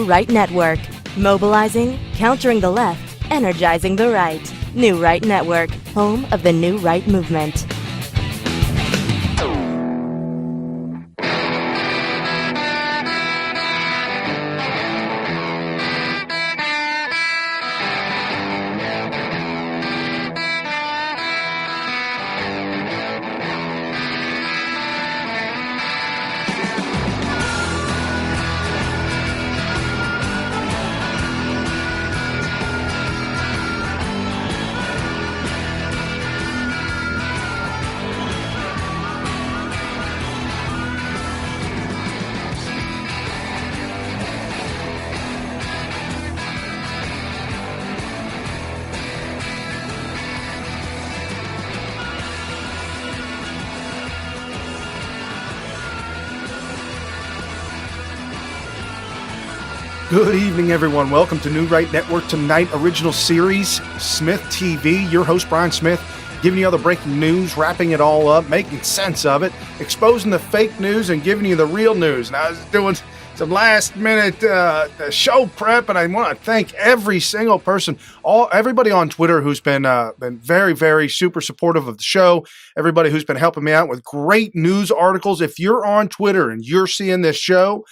Right Network. Mobilizing, countering the left, energizing the right. New Right Network, home of the New Right movement. Good evening, everyone. Welcome to New Right Network Tonight original series, SmythTV. Your host, Brian Smith, giving you all the breaking news, wrapping it all up, making sense of it, exposing the fake news, and giving you the real news. Now, I was doing some last-minute show prep, and I want to thank every single person, everybody on Twitter who's been very, very super supportive of the show, everybody who's been helping me out with great news articles. If you're on Twitter and you're seeing this show,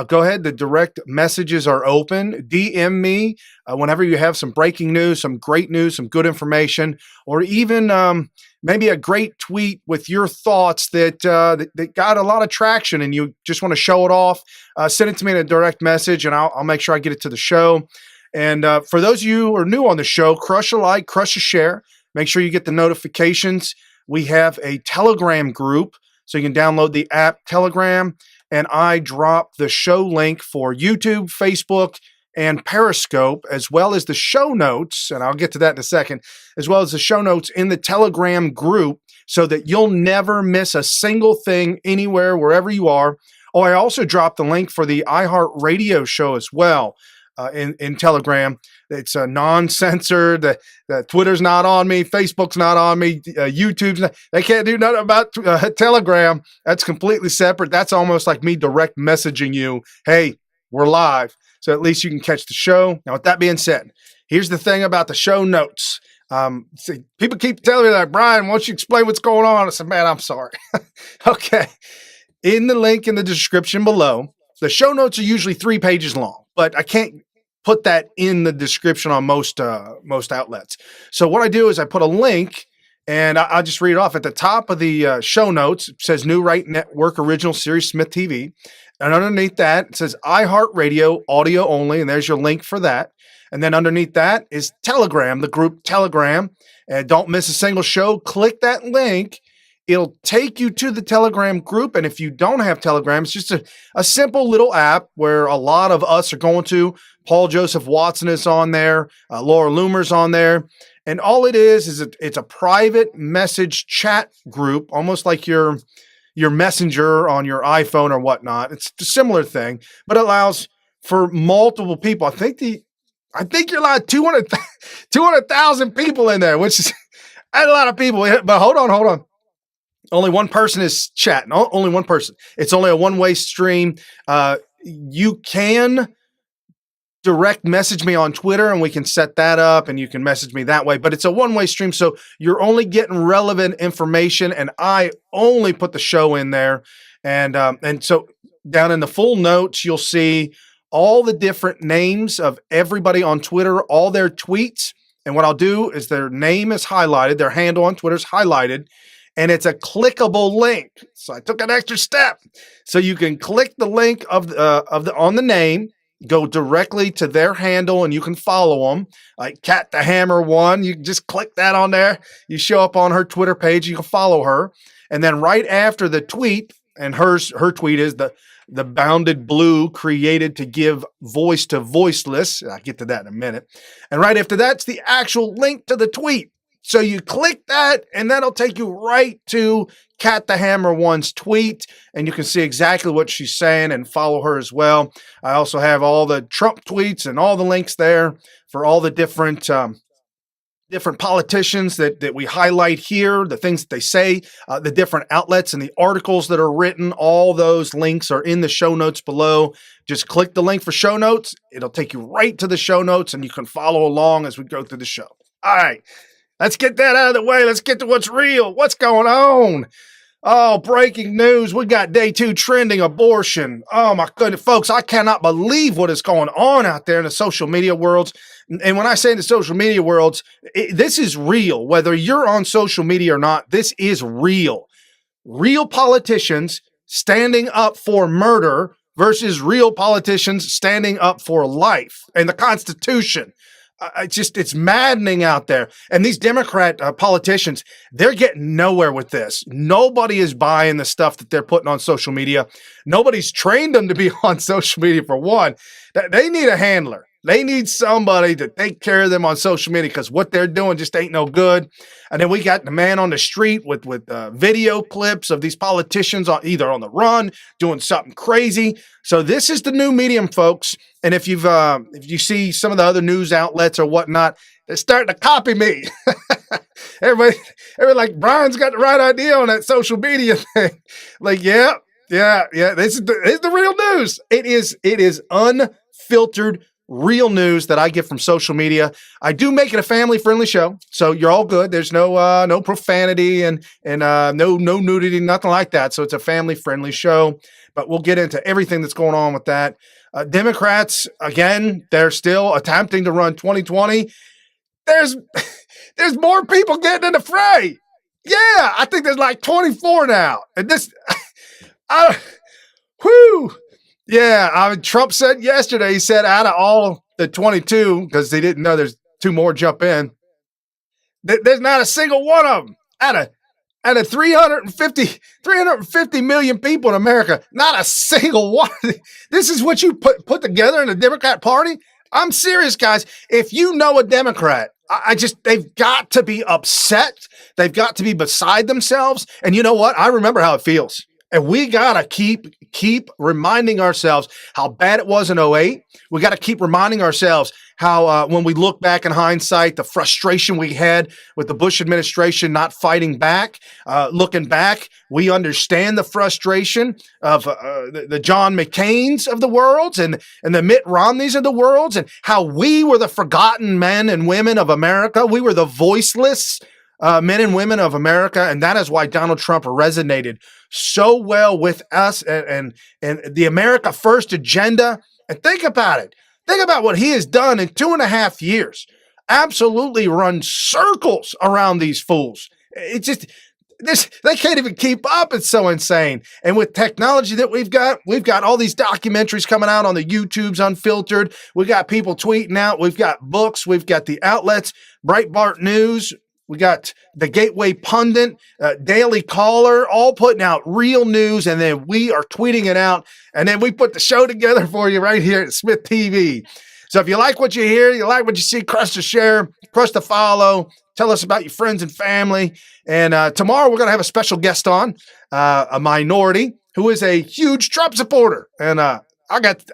go ahead. The direct messages are open. DM me whenever you have some breaking news, some great news, some good information, or even maybe a great tweet with your thoughts that got a lot of traction and you just want to show it off. Send it to me in a direct message and I'll make sure I get it to the show. And for those of you who are new on the show, crush a like, crush a share. Make sure you get the notifications. We have a Telegram group, so you can download the app Telegram. And I drop the show link for YouTube, Facebook, and Periscope, as well as the show notes, and I'll get to that in a second, as well as the show notes in the Telegram group so that you'll never miss a single thing anywhere, wherever you are. Oh, I also dropped the link for the iHeartRadio show as well in Telegram. It's non-censored. The Twitter's not on me. Facebook's not on me. YouTube's not. They can't do nothing about Telegram. That's completely separate. That's almost like me direct messaging you. Hey, we're live. So at least you can catch the show. Now, with that being said, here's the thing about the show notes. See, people keep telling me that, Brian, why don't you explain what's going on? I said, man, I'm sorry. Okay. In the link in the description below, the show notes are usually 3 pages long, but I can't put that in the description on most outlets. So what I do is I put a link and I'll just read it off. At the top of the show notes, it says New Right Network Original Series SmythTV. And underneath that, it says iHeartRadio audio only. And there's your link for that. And then underneath that is Telegram, the group Telegram. And don't miss a single show. Click that link. It'll take you to the Telegram group. And if you don't have Telegram, it's just a simple little app where a lot of us are going to. Paul Joseph Watson is on there. Laura Loomer's on there. And all it is it's a private message chat group, almost like your messenger on your iPhone or whatnot. It's a similar thing, but it allows for multiple people. I think you're like 200,000 people in there, which is a lot of people. But hold on. Only one person is chatting. Only one person. It's only a one-way stream. You can direct message me on Twitter and we can set that up and you can message me that way. But it's a one-way stream, so you're only getting relevant information and I only put the show in there. And so down in the full notes, you'll see all the different names of everybody on Twitter, all their tweets. And what I'll do is their name is highlighted, their handle on Twitter is highlighted. And it's a clickable link. So I took an extra step. So you can click the link on the name, go directly to their handle, and you can follow them. Like Cat the Hammer 1, you can just click that on there. You show up on her Twitter page, you can follow her. And then right after the tweet, and her tweet is the bounded blue created to give voice to voiceless. I'll get to that in a minute. And right after that's the actual link to the tweet. So you click that, and that'll take you right to Cat the Hammer 1's tweet, and you can see exactly what she's saying and follow her as well. I also have all the Trump tweets and all the links there for all the different different politicians that we highlight here, the things that they say, the different outlets and the articles that are written, all those links are in the show notes below. Just click the link for show notes. It'll take you right to the show notes and you can follow along as we go through the show. All right, let's get that out of the way. Let's get to what's real. What's going on? Oh, breaking news. We got day 2 trending abortion. Oh my goodness, folks, I cannot believe what is going on out there in the social media worlds. And when I say in the social media worlds, this is real. Whether you're on social media or not, this is real. Real politicians standing up for murder versus real politicians standing up for life and the Constitution. It's maddening out there. And these Democrat politicians, they're getting nowhere with this. Nobody is buying the stuff that they're putting on social media. Nobody's trained them to be on social media, for one. They need a handler. They need somebody to take care of them on social media because what they're doing just ain't no good. And then we got the man on the street with video clips of these politicians either on the run, doing something crazy. So this is the new medium, folks. And if you see some of the other news outlets or whatnot, they're starting to copy me. Everybody like, Brian's got the right idea on that social media thing. Like, yeah. This is the real news. It is unfiltered real news that I get from social media. I do make it a family-friendly show, so you're all good. There's no profanity and no nudity, nothing like that. So it's a family-friendly show. But we'll get into everything that's going on with that. Democrats, again, they're still attempting to run 2020. There's more people getting in the fray. Yeah, I think there's like 24 now. And this, yeah, Trump said yesterday, he said out of all the 22, because they didn't know there's 2 more jump in, there's not a single one of them out of 350 million people in America, not a single one. This is what you put together in the Democrat Party? I'm serious, guys. If you know a Democrat, they've got to be upset. They've got to be beside themselves. And you know what? I remember how it feels. And we got to keep reminding ourselves how bad it was in 2008. We got to keep reminding ourselves how when we look back in hindsight, the frustration we had with the Bush administration not fighting back. Looking back, we understand the frustration of the John McCains of the world and the Mitt Romneys of the world, and how we were the forgotten men and women of America. We were the voiceless men and women of America, and that is why Donald Trump resonated so well with us and the America First agenda. And think about it. Think about what he has done in 2.5 years. Absolutely run circles around these fools. It's just they can't even keep up. It's so insane. And with technology that we've got all these documentaries coming out on the YouTubes unfiltered. We got people tweeting out. We've got books. We've got the outlets, Breitbart News. We got the Gateway Pundit, Daily Caller, all putting out real news, and then we are tweeting it out, and then we put the show together for you right here at SmythTV. So if you like what you hear, you like what you see, crush the share, crush the follow, tell us about your friends and family. And tomorrow we're going to have a special guest on, a minority who is a huge Trump supporter. And I got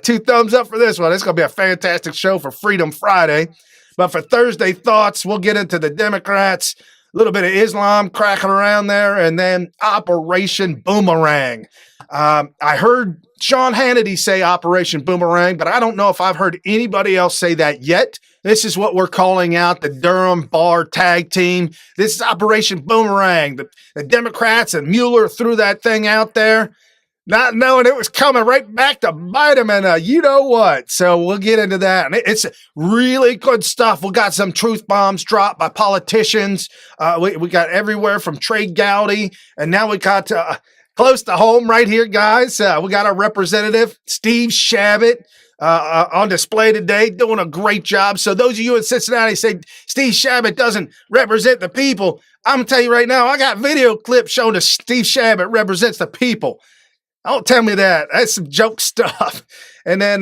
2 thumbs up for this one. It's going to be a fantastic show for Freedom Friday. But for Thursday Thoughts, we'll get into the Democrats, a little bit of Islam cracking around there, and then Operation Boomerang. I heard Sean Hannity say Operation Boomerang, but I don't know if I've heard anybody else say that yet. This is what we're calling out the Durham Bar Tag Team. This is Operation Boomerang. The Democrats and Mueller threw that thing out there, not knowing it was coming right back to bite him, and you know what. So we'll get into that. And it's really good stuff. We got some truth bombs dropped by politicians. We got everywhere from Trey Gowdy, and now we got close to home right here, guys. We got our representative, Steve Shabbat, on display today, doing a great job. So those of you in Cincinnati say Steve Shabbat doesn't represent the people. I'm going to tell you right now, I got video clips showing that Steve Shabbat represents the people. Don't tell me that. That's some joke stuff. And then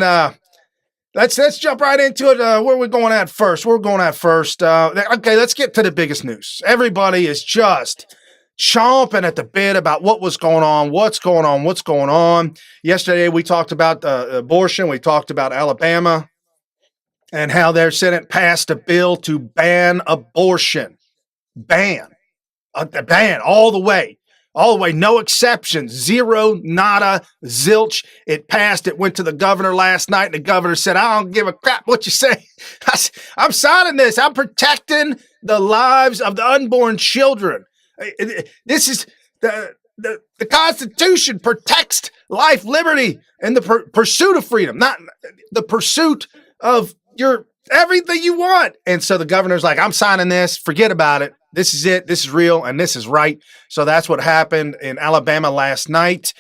let's jump right into it. Where are we going at first? Okay, let's get to the biggest news. Everybody is just chomping at the bit about what's going on. Yesterday, we talked about abortion. We talked about Alabama. and how their Senate passed a bill to ban abortion. Ban all the way, no exceptions, zero, nada, zilch. It passed. It went to the governor last night, and the governor said, I don't give a crap what you say. I'm signing this. I'm protecting the lives of the unborn children. This is the Constitution protects life, liberty, and the pursuit of freedom, not the pursuit of your everything you want. And so the governor's like, I'm signing this. Forget about it. This is it. This is real. And this is right. So that's what happened in Alabama last night.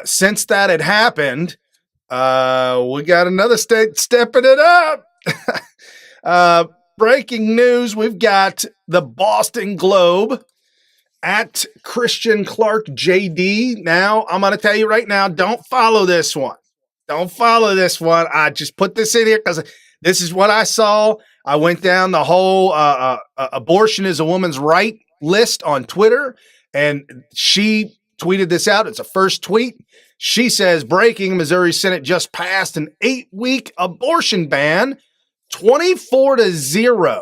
Since that had happened, we got another state stepping it up. Breaking news. We've got the Boston Globe at Christian Clark JD. Now, I'm going to tell you right now, don't follow this one. Don't follow this one. I just put this in here because this is what I saw. I went down the whole abortion is a woman's right list on Twitter, and she tweeted this out. It's a first tweet. She says, breaking, Missouri Senate just passed an 8-week abortion ban, 24-0.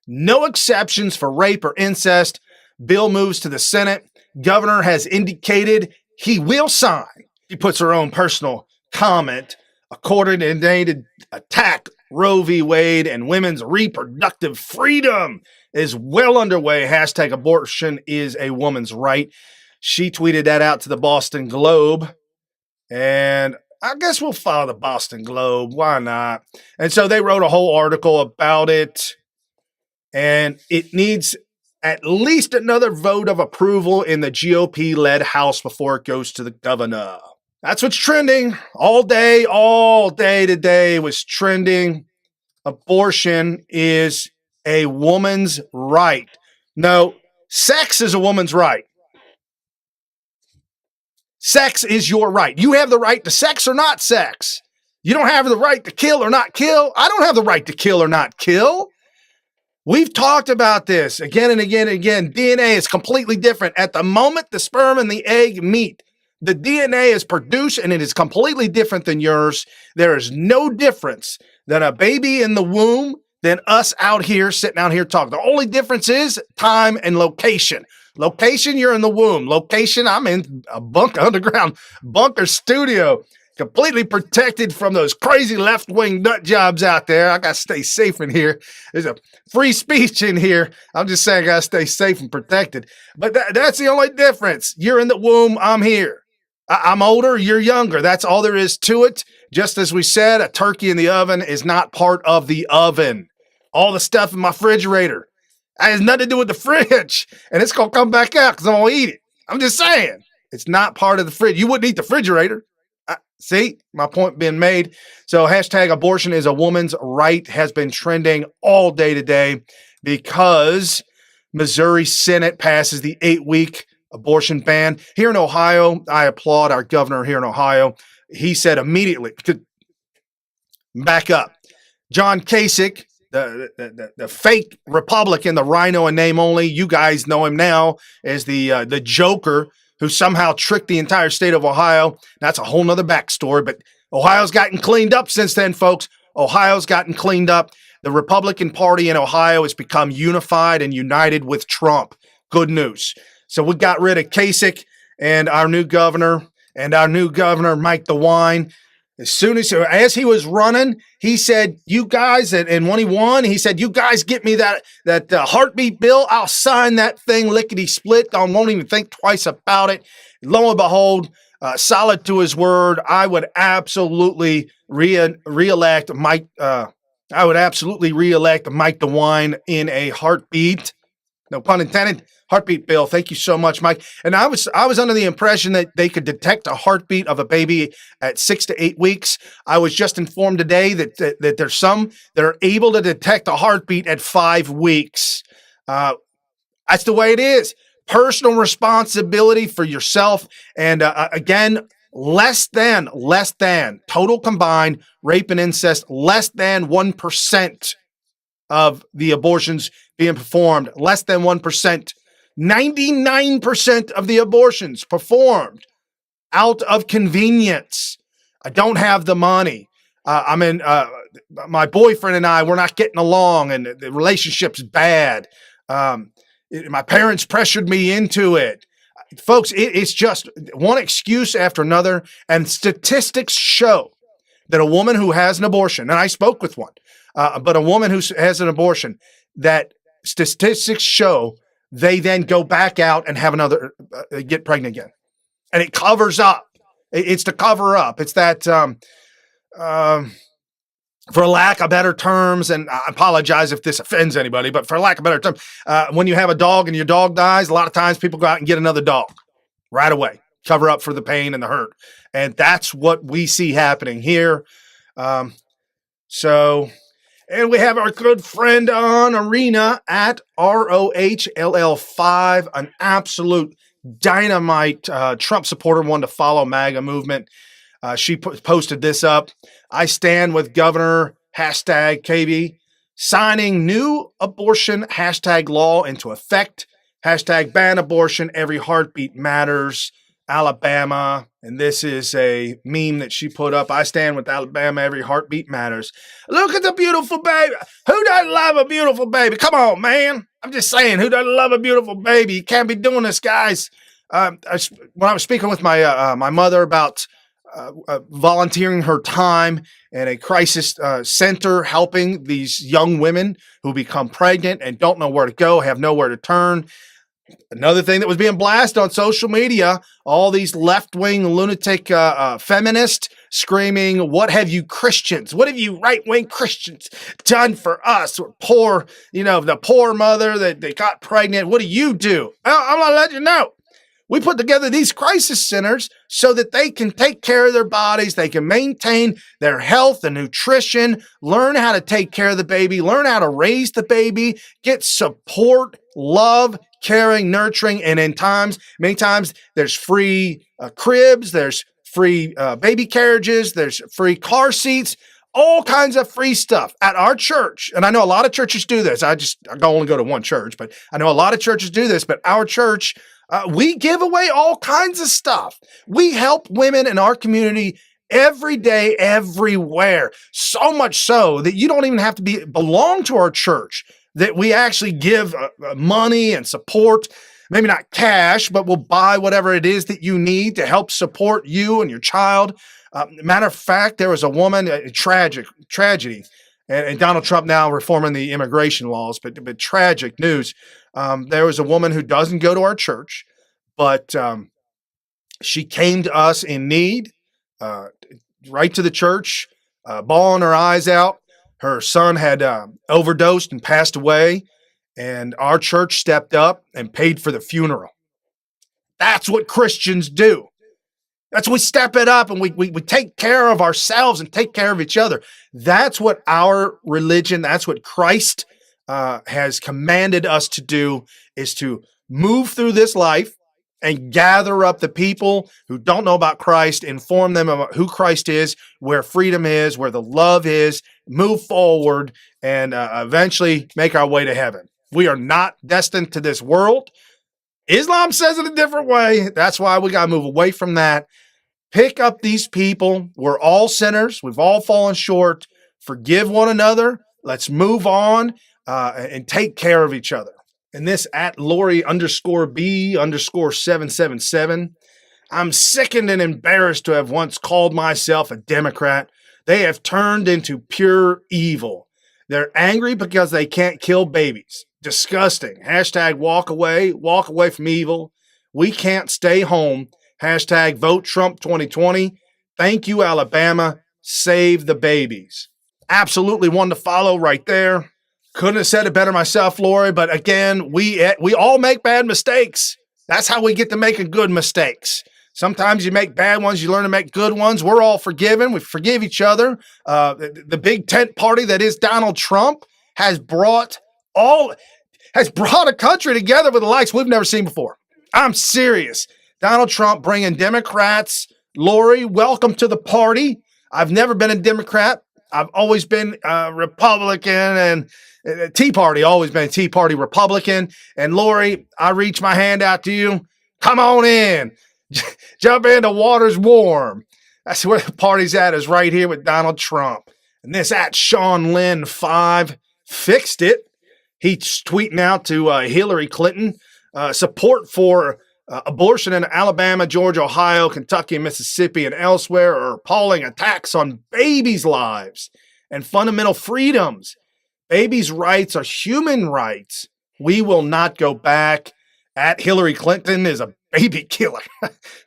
No exceptions for rape or incest. Bill moves to the Senate. Governor has indicated he will sign. She puts her own personal comment. A coordinated attack Roe v. Wade and women's reproductive freedom is well underway. Hashtag abortion is a woman's right. She tweeted that out to the Boston Globe. And I guess we'll follow the Boston Globe. Why not? And so they wrote a whole article about it. And it needs at least another vote of approval in the GOP-led House before it goes to the governor. That's what's trending all day today was trending. Abortion is a woman's right. No, sex is a woman's right. Sex is your right. You have the right to sex or not sex. You don't have the right to kill or not kill. I don't have the right to kill or not kill. We've talked about this again and again and again. DNA is completely different. At the moment the sperm and the egg meet, the DNA is produced and it is completely different than yours. There is no difference than a baby in the womb than us out here sitting out here talking. The only difference is time and location. Location, you're in the womb. Location, I'm in a underground bunker studio, completely protected from those crazy left-wing nut jobs out there. I got to stay safe in here. There's a free speech in here. I'm just saying I got to stay safe and protected. But that's the only difference. You're in the womb. I'm here. I'm older, you're younger. That's all there is to it. Just as we said, a turkey in the oven is not part of the oven. All the stuff in my refrigerator has nothing to do with the fridge. And it's going to come back out because I'm going to eat it. I'm just saying. It's not part of the fridge. You wouldn't eat the refrigerator. See, my point being made. So hashtag abortion is a woman's right has been trending all day today because Missouri Senate passes the 8-week abortion ban. Here in Ohio, I applaud our governor here in Ohio. He said immediately, back up. John Kasich, the fake Republican, the rhino in name only, you guys know him now as the Joker who somehow tricked the entire state of Ohio. That's a whole nother backstory, but Ohio's gotten cleaned up since then, folks. Ohio's gotten cleaned up. The Republican Party in Ohio has become unified and united with Trump. Good news. So we got rid of Kasich and our new governor, Mike DeWine. As he was running, he said, you guys, and when he won, he said, you guys get me that heartbeat bill. I'll sign that thing lickety-split. I won't even think twice about it. Lo and behold, solid to his word, I would absolutely reelect Mike. I would absolutely reelect Mike DeWine in a heartbeat. No pun intended. Heartbeat bill. Thank you so much, Mike. And I was under the impression that they could detect a heartbeat of a baby at 6 to 8 weeks. I was just informed today that there's some that are able to detect a heartbeat at 5 weeks. That's the way it is. Personal responsibility for yourself. And again, less than total combined rape and incest, less than 1% of the abortions being performed, less than 1%. 99% of the abortions performed out of convenience. I don't have the money. I'm in, my boyfriend and I, we're not getting along and the relationship's bad. My parents pressured me into it. Folks, it's just one excuse after another. And statistics show that a woman who has an abortion, and I spoke with one, but a woman who has an abortion, that statistics show they then go back out and have another, get pregnant again. And it covers up. It's to cover up. It's that, for lack of better terms, and I apologize if this offends anybody, but for lack of better terms, when you have a dog and your dog dies, a lot of times people go out and get another dog right away, cover up for the pain and the hurt. And that's what we see happening here. And we have our good friend on Arena at ROHLL5, an absolute dynamite Trump supporter, one to follow MAGA movement. She posted this up. I stand with Governor #KB signing new abortion #law into effect. #ban abortion. Every heartbeat matters. Alabama. And this is a meme that she put up. I stand with Alabama. Every heartbeat matters. Look at the beautiful baby. Who doesn't love a beautiful baby? Come on, man. I'm just saying, who doesn't love a beautiful baby? You can't be doing this, guys. When I was speaking with my my mother about volunteering her time in a crisis center, helping these young women who become pregnant and don't know where to go, have nowhere to turn. Another thing that was being blasted on social media, all these left-wing lunatic feminists screaming, what have you Christians, what have you right-wing Christians done for us? We're poor, the poor mother that they got pregnant. What do you do? Well, I'm going to let you know. We put together these crisis centers so that they can take care of their bodies, they can maintain their health and nutrition, learn how to take care of the baby, learn how to raise the baby, get support, love, caring, nurturing, and many times there's free cribs, there's free baby carriages, there's free car seats, all kinds of free stuff at our church. And I know a lot of churches do this. I only go to one church, but I know a lot of churches do this, but our church, we give away all kinds of stuff. We help women in our community every day, everywhere. So much so that you don't even have to belong to our church, that we actually give money and support, maybe not cash, but we'll buy whatever it is that you need to help support you and your child. Matter of fact, there was a woman, a tragedy, and Donald Trump now reforming the immigration laws, but tragic news. There was a woman who doesn't go to our church, but she came to us in need, right to the church, bawling her eyes out. Her son had overdosed and passed away, and our church stepped up and paid for the funeral. That's what Christians do. That's when we step it up and we take care of ourselves and take care of each other. That's what our religion, that's what Christ has commanded us to do, is to move through this life and gather up the people who don't know about Christ, inform them about who Christ is, where freedom is, where the love is, move forward, and eventually make our way to heaven. We are not destined to this world. Islam says it a different way. That's why we got to move away from that. Pick up these people. We're all sinners. We've all fallen short. Forgive one another. Let's move on and take care of each other. And this at Lori_B_777. I'm sickened and embarrassed to have once called myself a Democrat. They have turned into pure evil. They're angry because they can't kill babies. Disgusting. #walk away from evil. We can't stay home. #vote Trump 2020. Thank you, Alabama. Save the babies. Absolutely one to follow right there. Couldn't have said it better myself, Lori, but again, we all make bad mistakes. That's how we get to making good mistakes. Sometimes you make bad ones, you learn to make good ones. We're all forgiven. We forgive each other. The big tent party that is Donald Trump has brought a country together with the likes we've never seen before. I'm serious. Donald Trump bringing Democrats. Lori, welcome to the party. I've never been a Democrat. I've always been a Republican, and Tea Party, always been a Tea Party Republican. And Lori, I reach my hand out to you. Come on in. Jump in, the water's warm. That's where the party's at, is right here with Donald Trump. And this at Sean Lynn 5 fixed it. He's tweeting out to Hillary Clinton support for abortion in Alabama, Georgia, Ohio, Kentucky, Mississippi, and elsewhere are appalling attacks on babies' lives and fundamental freedoms. Babies' rights are human rights. We will not go back. At Hillary Clinton is a baby killer.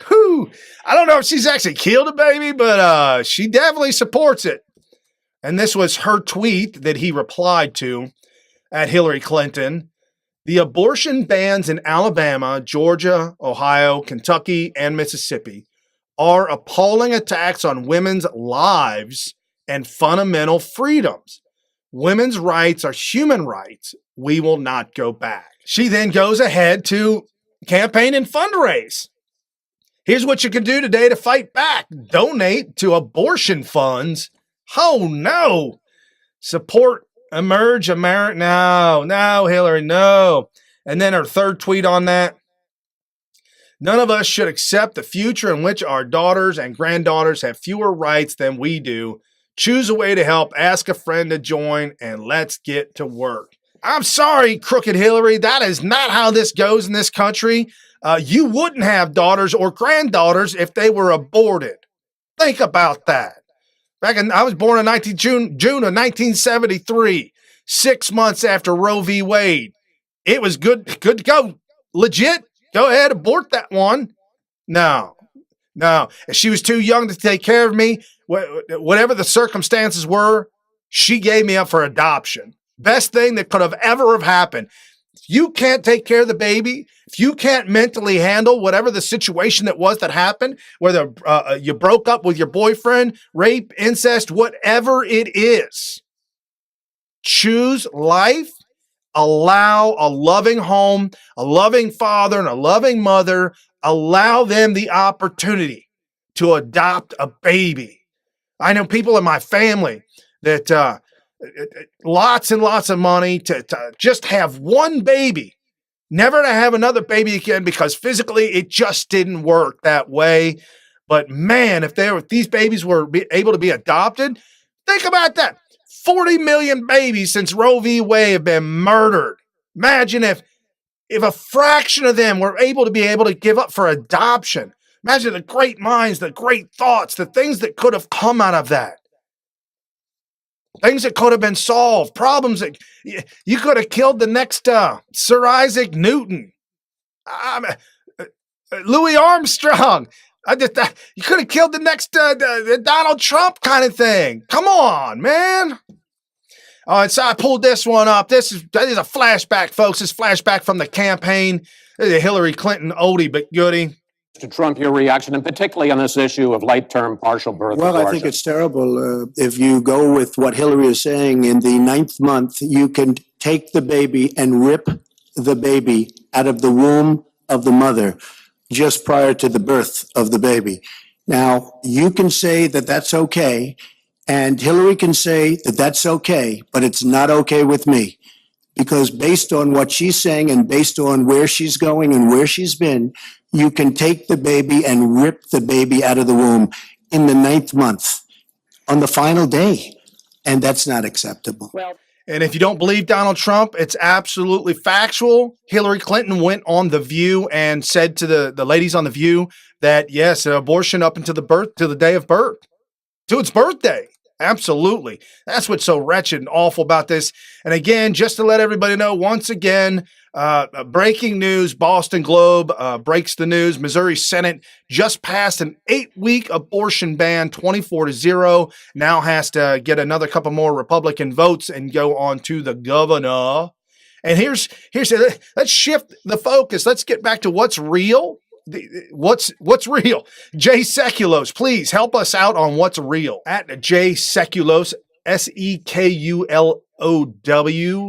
Whew. I don't know if she's actually killed a baby, but she definitely supports it. And this was her tweet that he replied to at Hillary Clinton. The abortion bans in Alabama, Georgia, Ohio, Kentucky, and Mississippi are appalling attacks on women's lives and fundamental freedoms. Women's rights are human rights. We will not go back. She then goes ahead to campaign and fundraise. Here's what you can do today to fight back. Donate to abortion funds. Oh, no. Support Emerge America. No, Hillary, no. And then her third tweet on that. None of us should accept the future in which our daughters and granddaughters have fewer rights than we do. Choose a way to help, ask a friend to join, and let's get to work. I'm sorry, crooked Hillary. That is not how this goes in this country. You wouldn't have daughters or granddaughters if they were aborted. Think about that. I was born in June of 1973, 6 months after Roe v. Wade. It was good to go. Legit. Go ahead, abort that one. No. She was too young to take care of me. Whatever the circumstances were, she gave me up for adoption. Best thing that could have ever have happened. If you can't take care of the baby, if you can't mentally handle whatever the situation that was that happened, whether you broke up with your boyfriend, rape, incest, whatever it is, choose life. Allow a loving home, a loving father, and a loving mother. Allow them the opportunity to adopt a baby. I know people in my family that lots and lots of money to just have one baby, never to have another baby again because physically it just didn't work that way. But man, if these babies were able to be adopted, think about that. 40 million babies since Roe v. Wade have been murdered. Imagine if a fraction of them were able to give up for adoption. Imagine the great minds, the great thoughts, the things that could have come out of that. Things that could have been solved, problems that you could have killed the next Sir Isaac Newton, Louis Armstrong. You could have killed the next Donald Trump kind of thing. Come on, man. And so I pulled this one up. That is a flashback, folks. This flashback from the campaign. This is a Hillary Clinton oldie but goodie. To Trump, your reaction, and particularly on this issue of late-term partial birth Well, abortion. I think it's terrible. If you go with what Hillary is saying, in the 9th month, you can take the baby and rip the baby out of the womb of the mother just prior to the birth of the baby. Now, you can say that that's okay, and Hillary can say that that's okay, but it's not okay with me. Because based on what she's saying and based on where she's going and where she's been, you can take the baby and rip the baby out of the womb in the 9th month on the final day. And that's not acceptable. And if you don't believe Donald Trump, it's absolutely factual. Hillary Clinton went on The View and said to the ladies on The View that, yes, abortion up until the day of birth, to its birthday. Absolutely. That's what's so wretched and awful about this. And again, just to let everybody know, once again, breaking news, Boston Globe breaks the news. Missouri Senate just passed an 8-week abortion ban, 24-0. Now has to get another couple more Republican votes and go on to the governor. And here's let's shift the focus. Let's get back to what's real. What's real? Jay Sekulos, please help us out on what's real. At Jay Sekulos, Sekulow,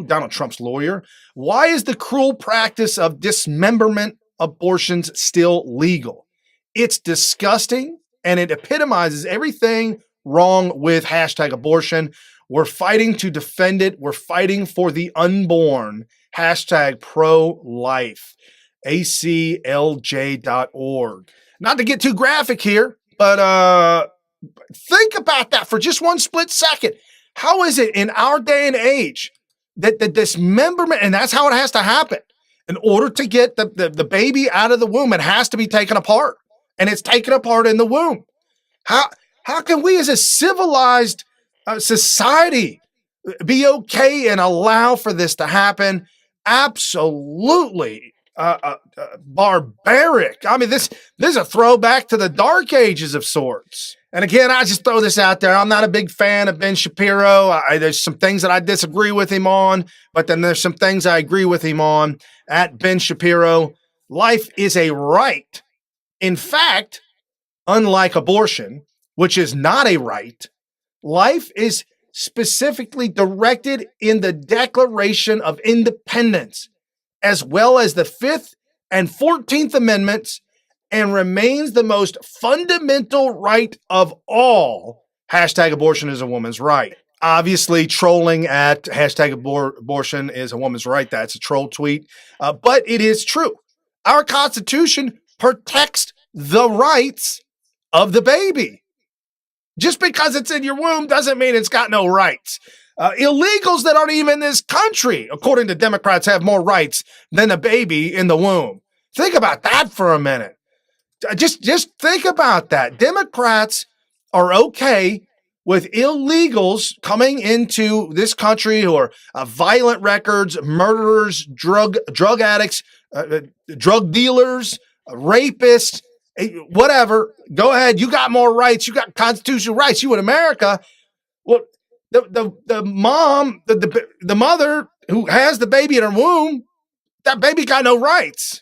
Donald Trump's lawyer. Why is the cruel practice of dismemberment abortions still legal? It's disgusting, and it epitomizes everything wrong with #abortion. We're fighting to defend it. We're fighting for the unborn. #pro-life. aclj.org. Not to get too graphic here, but Think about that for just one split second. How is it in our day and age that dismemberment, and that's how it has to happen. In order to get the baby out of the womb, it has to be taken apart. And it's taken apart in the womb. How can we as a civilized society be okay and allow for this to happen? Absolutely barbaric. I mean, this is a throwback to the dark ages of sorts. And again, I just throw this out there. I'm not a big fan of Ben Shapiro. There's some things that I disagree with him on, but then there's some things I agree with him on. At Ben Shapiro, life is a right. In fact, unlike abortion, which is not a right, life is specifically directed in the Declaration of Independence, as well as the 5th and 14th Amendments, and remains the most fundamental right of all. Hashtag abortion is a woman's right. Obviously, trolling at hashtag abortion is a woman's right. That's a troll tweet. But it is true. Our Constitution protects the rights of the baby. Just because it's in your womb doesn't mean it's got no rights. Illegals that aren't even in this country, according to Democrats, have more rights than a baby in the womb. Think about that for a minute. Just think about that. Democrats are okay with illegals coming into this country who are violent records, murderers, drug addicts, drug dealers, rapists, whatever. Go ahead. You got more rights. You got constitutional rights. You in America. Well, the mom, the mother who has the baby in her womb, that baby got no rights.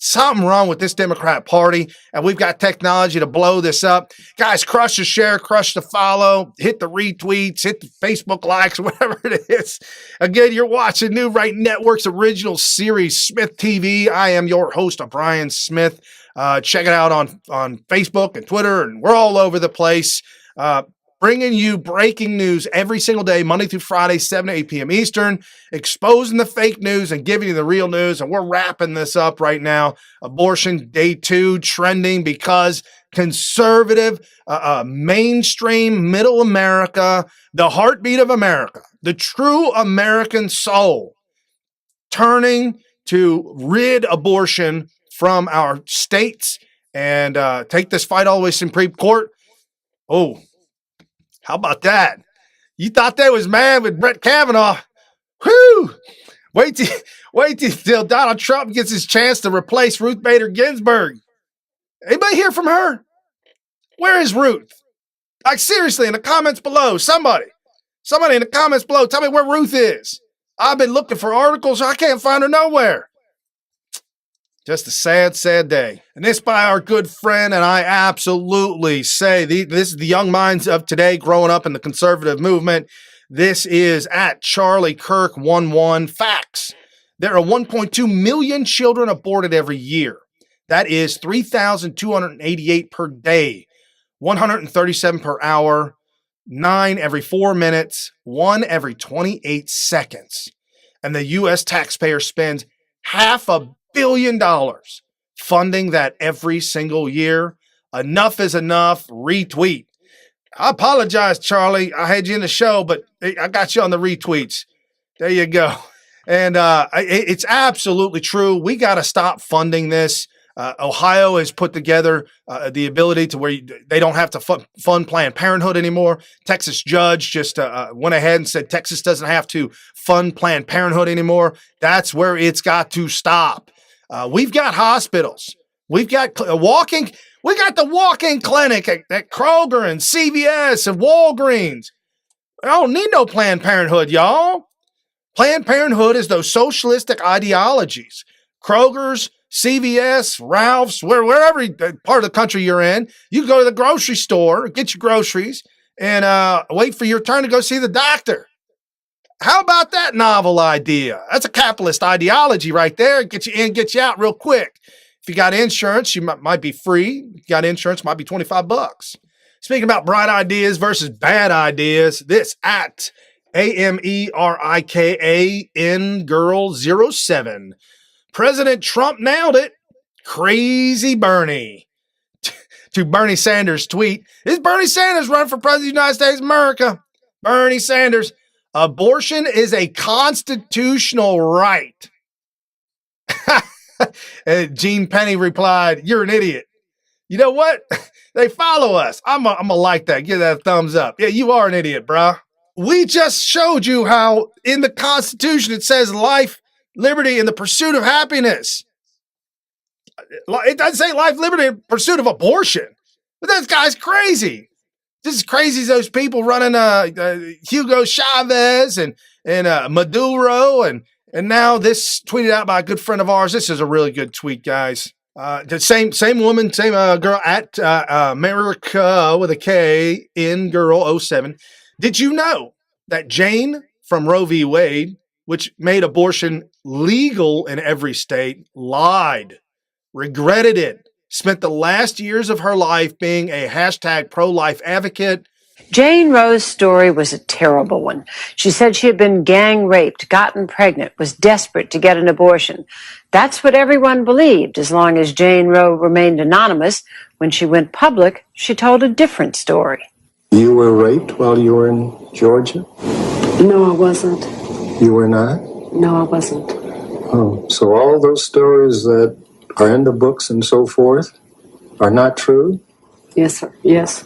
Something wrong with this Democrat Party, and we've got technology to blow this up. Guys, crush the share, crush the follow, hit the retweets, hit the Facebook likes, whatever it is. Again, you're watching New Right Network's original series, Smith TV. I am your host, Brian Smith. Check it out on Facebook and Twitter, and we're all over the place. Bringing you breaking news every single day, Monday through Friday, 7 to 8 p.m. Eastern, exposing the fake news and giving you the real news. And we're wrapping this up right now. Abortion Day 2 trending because conservative, mainstream, middle America, the heartbeat of America, the true American soul, turning to rid abortion from our states and take this fight all the way to Supreme Court. Oh, how about that? You thought they was mad with Brett Kavanaugh. Whew! Wait till Donald Trump gets his chance to replace Ruth Bader Ginsburg. Anybody hear from her? Where is Ruth? Like, seriously, in the comments below, somebody in the comments below, tell me where Ruth is. I've been looking for articles. I can't find her nowhere. Just a sad, sad day. And this by our good friend, and I absolutely say this is the young minds of today growing up in the conservative movement. This is at Charlie Kirk 11 Facts. There are 1.2 million children aborted every year. That is 3,288 per day, 137 per hour, 9 every 4 minutes, 1 every 28 seconds. And the U.S. taxpayer spends $500 million funding that every single year. Enough is enough. Retweet. I apologize, Charlie. I had you in the show, but I got you on the retweets. There you go. And it's absolutely true. We got to stop funding this. Ohio has put together the ability to where they don't have to fund Planned Parenthood anymore. Texas judge just went ahead and said Texas doesn't have to fund Planned Parenthood anymore. That's where it's got to stop. We've got hospitals. We've got walking. We got the walk-in clinic at Kroger and CVS and Walgreens. I don't need no Planned Parenthood, y'all. Planned Parenthood is those socialistic ideologies. Kroger's, CVS, Ralph's, wherever part of the country you're in, you go to the grocery store, get your groceries, and wait for your turn to go see the doctor. How about that novel idea? That's a capitalist ideology right there. Get you in, get you out real quick. If you got insurance, you might be free. If you got insurance, might be $25. Speaking about bright ideas versus bad ideas, this at AMERIKAN Girl 07. President Trump nailed it. Crazy Bernie. to Bernie Sanders' tweet. Is Bernie Sanders running for president of the United States of America? Bernie Sanders. Abortion is a constitutional right. Gene Penny replied, "You're an idiot." You know what? They follow us. I'm gonna like that. Give that a thumbs up. Yeah, you are an idiot, bruh. We just showed you how in the Constitution it says life, liberty, and the pursuit of happiness. It doesn't say life, liberty, and pursuit of abortion. But this guy's crazy. Just as crazy as those people running Hugo Chavez and Maduro and now this tweeted out by a good friend of ours. This is a really good tweet, guys. The same woman, same girl at America with a K in girl 07. Did you know that Jane from Roe v. Wade, which made abortion legal in every state, lied, regretted it, spent the last years of her life being a hashtag pro-life advocate? Jane Roe's story was a terrible one. She said she had been gang raped, gotten pregnant, was desperate to get an abortion. That's what everyone believed, as long as Jane Roe remained anonymous. When she went public, she told a different story. You were raped while you were in Georgia? No, I wasn't. You were not? No, I wasn't. Oh, so all those stories that are in the books and so forth are not true? Yes, sir. Yes.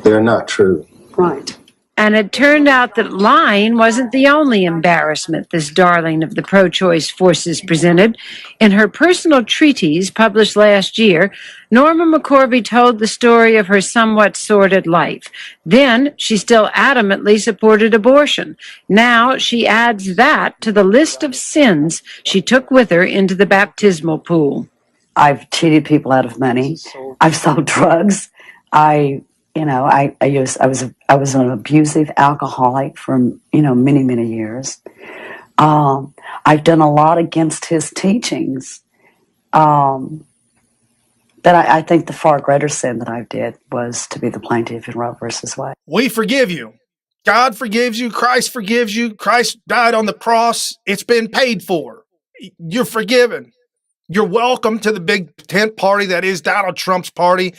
They're not true. Right. And it turned out that lying wasn't the only embarrassment this darling of the pro-choice forces presented. In her personal treatise published last year, Norma McCorvey told the story of her somewhat sordid life. Then she still adamantly supported abortion. Now she adds that to the list of sins she took with her into the baptismal pool. I've cheated people out of money. I've sold drugs. I was an abusive alcoholic for, many, many years. I've done a lot against his teachings. But I think the far greater sin that I did was to be the plaintiff in Roe versus Wade. We forgive you. God forgives you. Christ forgives you. Christ died on the cross. It's been paid for. You're forgiven. You're welcome to the big tent party that is Donald Trump's party.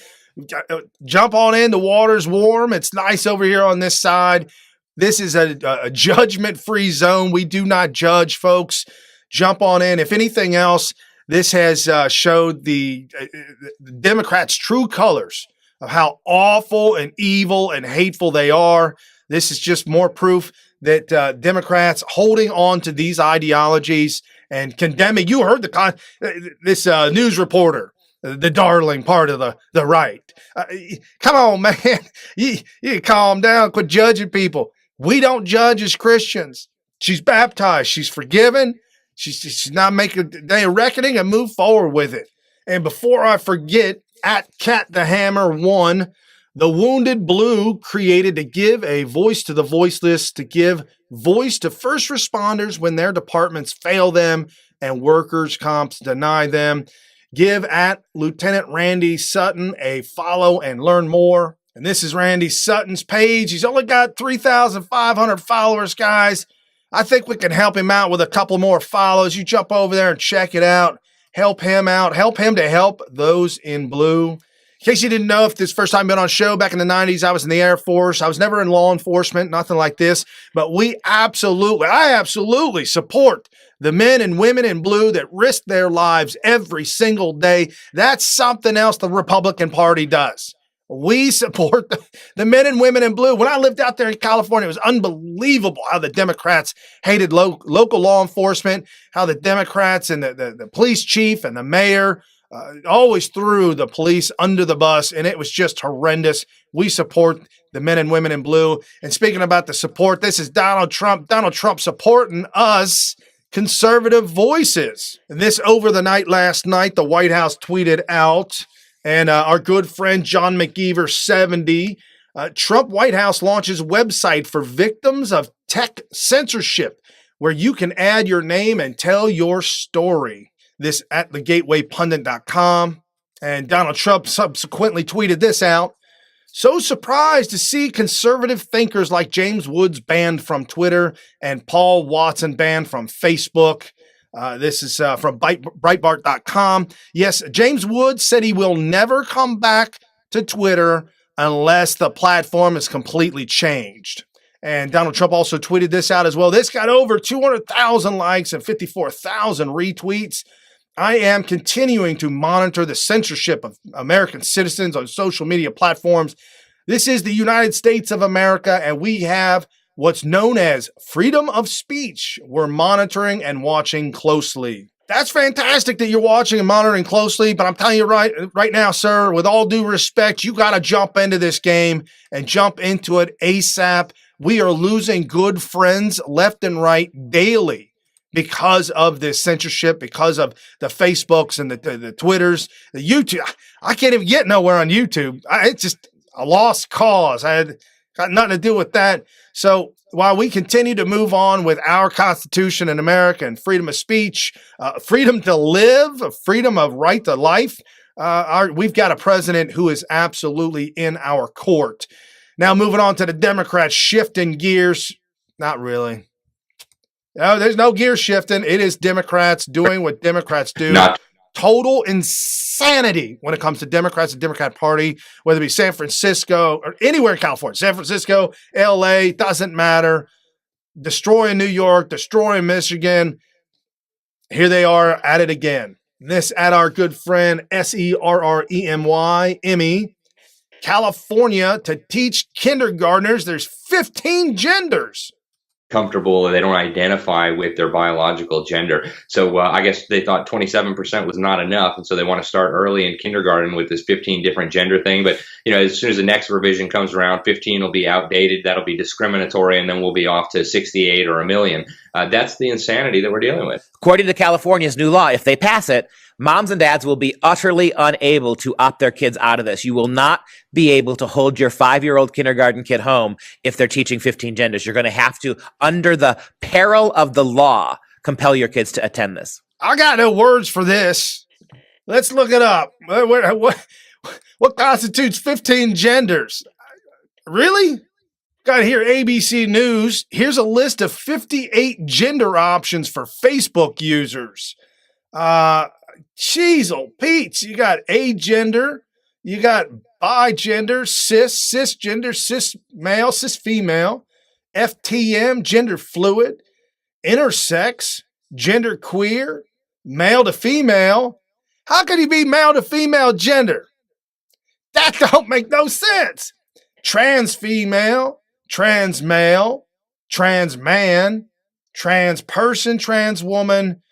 Jump on in. The water's warm. It's nice over here on this side. This is a judgment-free zone. We do not judge, folks. Jump on in. If anything else, this has showed the Democrats' true colors of how awful and evil and hateful they are. This is just more proof that Democrats holding on to these ideologies and condemning. You heard this news reporter, the darling part of the right. Come on, man. You calm down. Quit judging people. We don't judge as Christians. She's baptized. She's forgiven. She's not making a day of reckoning and move forward with it. And before I forget, at Cat the Hammer 1, the Wounded Blue created to give a voice to the voiceless, to give voice to first responders when their departments fail them and workers' comps deny them. Give at Lieutenant Randy Sutton a follow and learn more. And this is Randy Sutton's page. He's only got 3,500 followers, guys. I think we can help him out with a couple more follows. You jump over there and check it out. Help him out. Help him to help those in blue. In case you didn't know, if this first time been on show, back in the 90s, I was in the Air Force. I was never in law enforcement, nothing like this. But I absolutely support the men and women in blue that risk their lives every single day. That's something else the Republican Party does. We support the men and women in blue. When I lived out there in California, it was unbelievable how the Democrats hated local law enforcement, how the Democrats and the police chief and the mayor always threw the police under the bus, and it was just horrendous. We support the men and women in blue. And speaking about the support, this is Donald Trump supporting us conservative voices. And this over the night last night, the White House tweeted out, and our good friend John McGeever 70, Trump White House launches website for victims of tech censorship, where you can add your name and tell your story. This at thegatewaypundit.com. And Donald Trump subsequently tweeted this out. So surprised to see conservative thinkers like James Woods banned from Twitter and Paul Watson banned from Facebook. This is from Breitbart.com. Yes, James Woods said he will never come back to Twitter unless the platform is completely changed. And Donald Trump also tweeted this out as well. This got over 200,000 likes and 54,000 retweets. I am continuing to monitor the censorship of American citizens on social media platforms. This is the United States of America, and we have what's known as freedom of speech. We're monitoring and watching closely. That's fantastic that you're watching and monitoring closely, but I'm telling you right now, sir, with all due respect, you got to jump into this game and jump into it ASAP. We are losing good friends left and right daily because of this censorship, because of the Facebooks and the Twitters, the YouTube. I can't even get nowhere on YouTube. It's just a lost cause. I had got nothing to do with that. So while we continue to move on with our Constitution in America and freedom of speech, freedom to live, freedom of right to life, we've got a president who is absolutely in our court. Now, moving on to the Democrats shifting gears. Not really. No, there's no gear shifting. It is Democrats doing what Democrats do. Total insanity when it comes to Democrats and Democrat Party, whether it be San Francisco or anywhere in California. San Francisco, LA, doesn't matter. Destroying New York, destroying Michigan. Here they are at it again. This at our good friend SERREMY, Emmy. California, to teach kindergartners there's 15 genders. Comfortable, they don't identify with their biological gender. So I guess they thought 27% was not enough, and so they want to start early in kindergarten with this 15 different gender thing. But as soon as the next revision comes around, 15 will be outdated, that'll be discriminatory, and then we'll be off to 68 or a million. That's the insanity that we're dealing with. According to California's new law, if they pass it, moms and dads will be utterly unable to opt their kids out of this. You will not be able to hold your 5-year-old kindergarten kid home if they're teaching 15 genders. You're going to have to, under the peril of the law, compel your kids to attend this. I got no words for this. Let's look it up. What constitutes 15 genders? Really? Got here ABC News. Here's a list of 58 gender options for Facebook users. Cheezel Pete's. You got agender, you got bigender, cisgender, cis male, cis female, FTM, gender fluid, intersex, gender queer, male to female. How could he be male to female gender? That don't make no sense. Trans female, trans male, trans man, trans person, trans woman,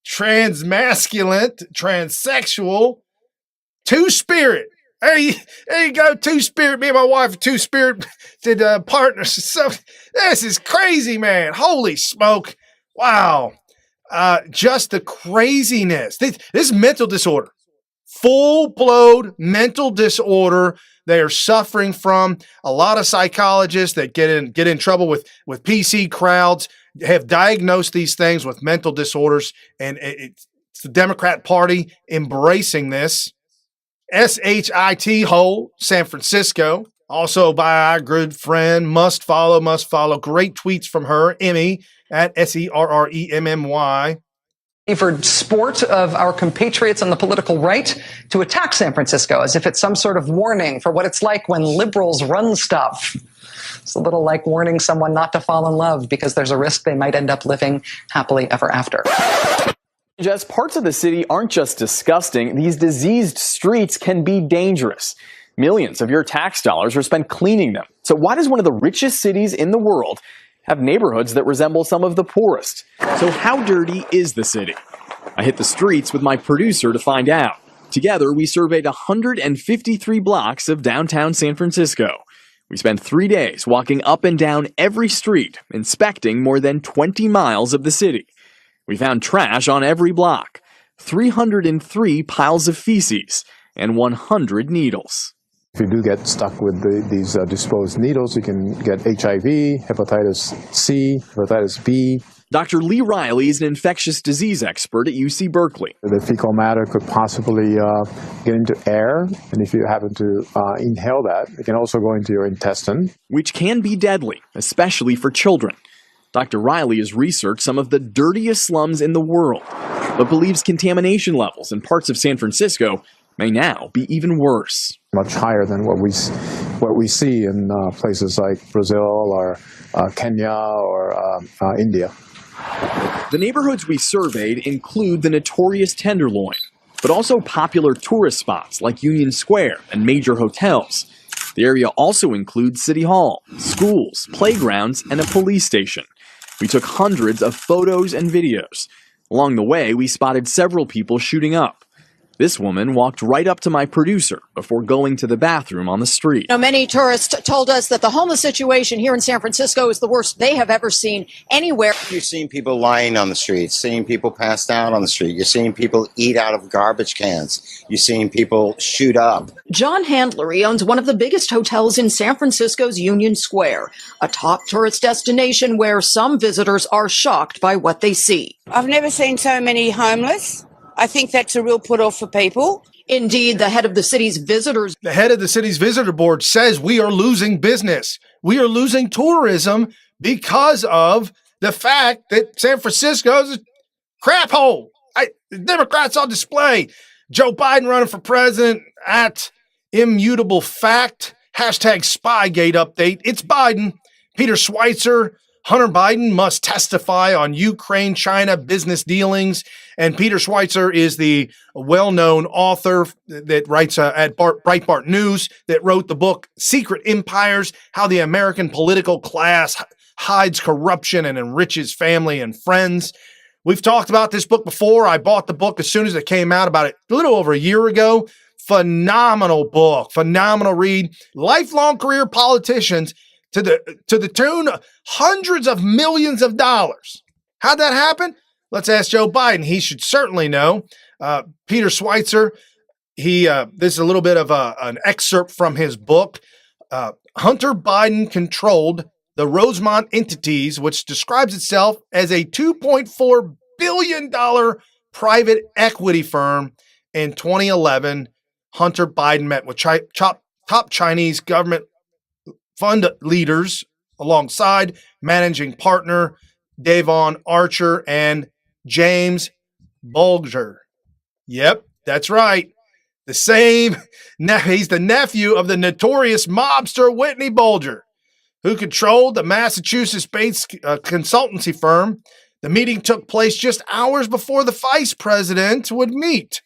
transmasculine, transsexual, two-spirit. There you go, two-spirit. Me and my wife are two-spirit partners. So this is crazy, man. Holy smoke. Wow. Just the craziness. This is mental disorder. Full-blown mental disorder. They are suffering from. A lot of psychologists that get in trouble with PC crowds have diagnosed these things with mental disorders, and it's the Democrat Party embracing this. SHIT Hole, San Francisco, also by our good friend, must follow. Great tweets from her, Emmy, at SERREMMY. For sport of our compatriots on the political right to attack San Francisco as if it's some sort of warning for what it's like when liberals run stuff. It's a little like warning someone not to fall in love because there's a risk they might end up living happily ever after. Jess, parts of the city aren't just disgusting. These diseased streets can be dangerous. Millions of your tax dollars are spent cleaning them. So why does one of the richest cities in the world have neighborhoods that resemble some of the poorest? So how dirty is the city? I hit the streets with my producer to find out. Together, we surveyed 153 blocks of downtown San Francisco. We spent 3 days walking up and down every street, inspecting more than 20 miles of the city. We found trash on every block, 303 piles of feces, and 100 needles. If you do get stuck with these disposed needles, you can get HIV, hepatitis C, hepatitis B. Dr. Lee Riley is an infectious disease expert at UC Berkeley. The fecal matter could possibly get into air, and if you happen to inhale that, it can also go into your intestine. Which can be deadly, especially for children. Dr. Riley has researched some of the dirtiest slums in the world, but believes contamination levels in parts of San Francisco may now be even worse. Much higher than what we see in places like Brazil or Kenya or India. The neighborhoods we surveyed include the notorious Tenderloin, but also popular tourist spots like Union Square and major hotels. The area also includes City Hall, schools, playgrounds, and a police station. We took hundreds of photos and videos. Along the way, we spotted several people shooting up. This woman walked right up to my producer before going to the bathroom on the street. Many tourists told us that the homeless situation here in San Francisco is the worst they have ever seen anywhere. You're seeing people lying on the street, seeing people pass out on the street. You're seeing people eat out of garbage cans. You're seeing people shoot up. John Handlery owns one of the biggest hotels in San Francisco's Union Square, a top tourist destination where some visitors are shocked by what they see. I've never seen so many homeless. I think that's a real put-off for people. Indeed, the head of the city's visitors. The head of the city's visitor board says we are losing business. We are losing tourism because of the fact that San Francisco is a crap hole. Democrats on display. Joe Biden running for president at immutable fact. Hashtag Spygate update. It's Biden. Peter Schweitzer. Hunter Biden must testify on Ukraine-China business dealings. And Peter Schweitzer is the well-known author that writes at Breitbart News that wrote the book Secret Empires, How the American Political Class Hides Corruption and Enriches Family and Friends. We've talked about this book before. I bought the book as soon as it came out about a little over a year ago. Phenomenal book, phenomenal read. Lifelong career politicians to the tune of hundreds of millions of dollars. How'd that happen? Let's ask Joe Biden. He should certainly know. Peter Schweitzer, this is a little bit of an excerpt from his book. Hunter Biden controlled the Rosemont Entities, which describes itself as a $2.4 billion private equity firm. In 2011, Hunter Biden met with top Chinese government fund leaders alongside managing partner Davon Archer and James Bulger. Yep, that's right. He's the nephew of the notorious mobster Whitney Bulger, who controlled the Massachusetts-based consultancy firm. The meeting took place just hours before the vice president would meet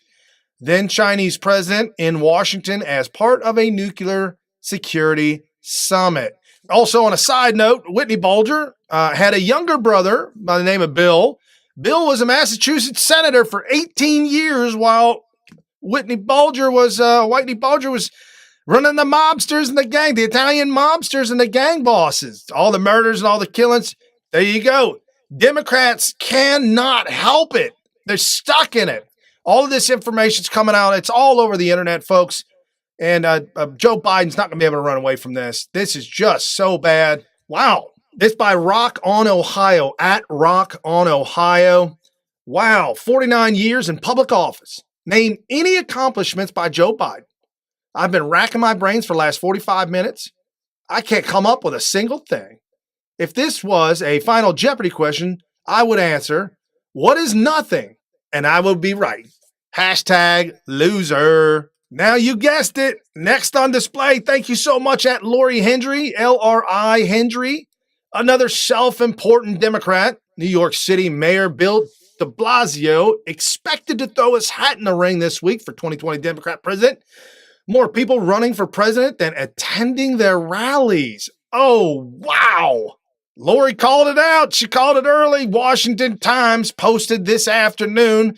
then Chinese president in Washington as part of a nuclear security summit. Also, on a side note, Whitney Bulger had a younger brother by the name of Bill. Bill was a Massachusetts senator for 18 years while Whitney Bulger was running the mobsters and the gang, the Italian mobsters and the gang bosses. All the murders and all the killings. There you go. Democrats cannot help it. They're stuck in it. All of this information's coming out. It's all over the internet, folks. And Joe Biden's not going to be able to run away from this. This is just so bad. Wow. This by Rock on Ohio, at Rock on Ohio. Wow. 49 years in public office. Name any accomplishments by Joe Biden. I've been racking my brains for the last 45 minutes. I can't come up with a single thing. If this was a Final Jeopardy question, I would answer, what is nothing? And I would be right. Hashtag loser. Now you guessed it. Next on display, thank you so much at Lori Hendry, L-R-I Hendry, another self-important Democrat. New York City Mayor Bill de Blasio expected to throw his hat in the ring this week for 2020 Democrat president. More people running for president than attending their rallies. Oh, wow. Lori called it out. She called it early. Washington Times posted this afternoon.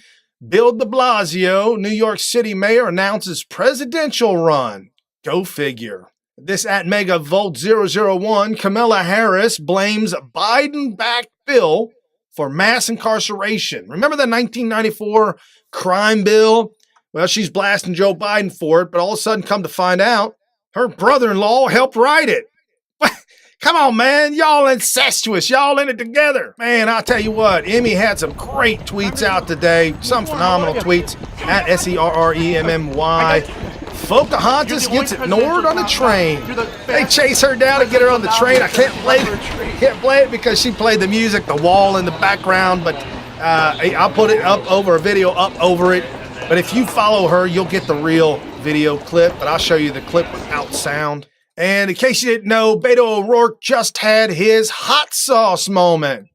Bill de Blasio, New York City mayor, announces presidential run. Go figure. This at Megavolt001, Kamala Harris blames Biden-backed bill for mass incarceration. Remember the 1994 crime bill? Well, she's blasting Joe Biden for it, but all of a sudden, come to find out, her brother-in-law helped write it. Come on, man. Y'all incestuous. Y'all in it together. Man, I'll tell you what. Emmy had some great tweets out today. Some phenomenal tweets at SERREMMY. Pocahontas gets ignored on the train. They chase her down to get her on the train. I can't play it because she played the music, the wall in the background, but I'll put it up over a video up over it. But if you follow her, you'll get the real video clip, but I'll show you the clip without sound. And in case you didn't know, Beto O'Rourke just had his hot sauce moment.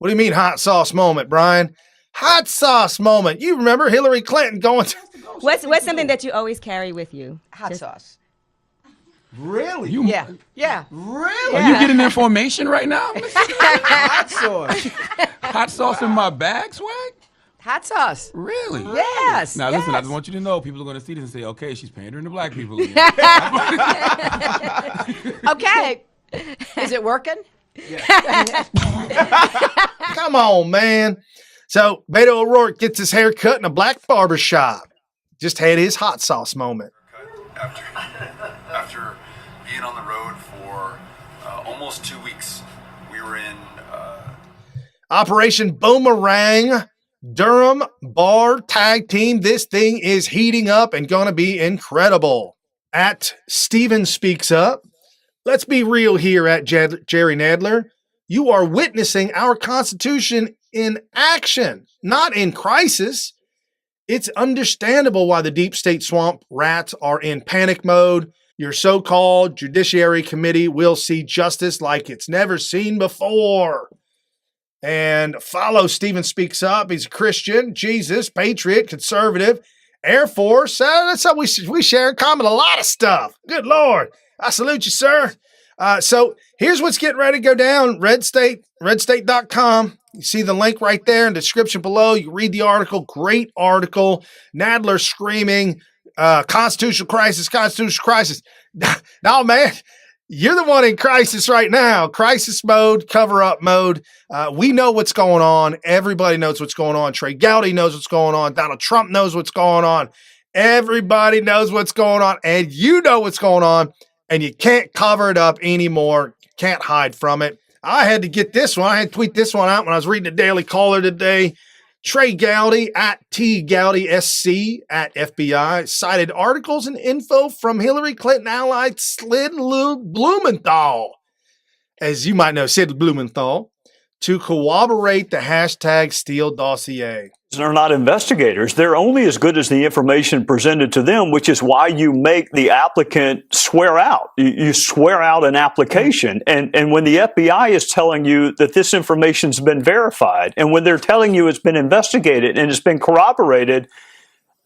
What do you mean hot sauce moment, Brian? Hot sauce moment. You remember Hillary Clinton going to... What's something that you always carry with you? Hot sauce. Really? Yeah. Really? Yeah. Are you getting information right now? Hot sauce. Hot sauce in my bag, swag? Hot sauce. Really? Yes. Now listen, I yes. just want you to know, people are going to see this and say, okay, she's pandering to black people again. Okay. Is it working? Come on, man. So Beto O'Rourke gets his hair cut in a black barber shop. Just had his hot sauce moment. After being on the road for almost 2 weeks, we were in Operation Boomerang Durham Bar Tag Team. This thing is heating up and going to be incredible. At Steven Speaks Up, let's be real here at Jerry Nadler. You are witnessing our Constitution in action, not in crisis. It's understandable why the deep state swamp rats are in panic mode. Your so-called Judiciary Committee will see justice like it's never seen before. And follow Steven Speaks Up. He's a Christian, Jesus, patriot, conservative, Air Force. That's how we share in common a lot of stuff. Good Lord. I salute you, sir. So here's what's getting ready to go down. redstate.com. You see the link right there in the description below. You read the article. Great article. Nadler screaming, constitutional crisis, constitutional crisis. No, man, you're the one in crisis right now. Crisis mode, cover-up mode. We know what's going on. Everybody knows what's going on. Trey Gowdy knows what's going on. Donald Trump knows what's going on. Everybody knows what's going on. And you know what's going on. And you can't cover it up anymore. Can't hide from it. I had to get this one. I had to tweet this one out when I was reading the Daily Caller today. Trey Gowdy at TGowdySC at FBI cited articles and info from Hillary Clinton ally Sid Blumenthal, as you might know, Sid Blumenthal, to corroborate the hashtag Steele dossier. They're not investigators. They're only as good as the information presented to them, which is why you make the applicant swear out. You swear out an application. And when the FBI is telling you that this information's been verified, and when they're telling you it's been investigated and it's been corroborated,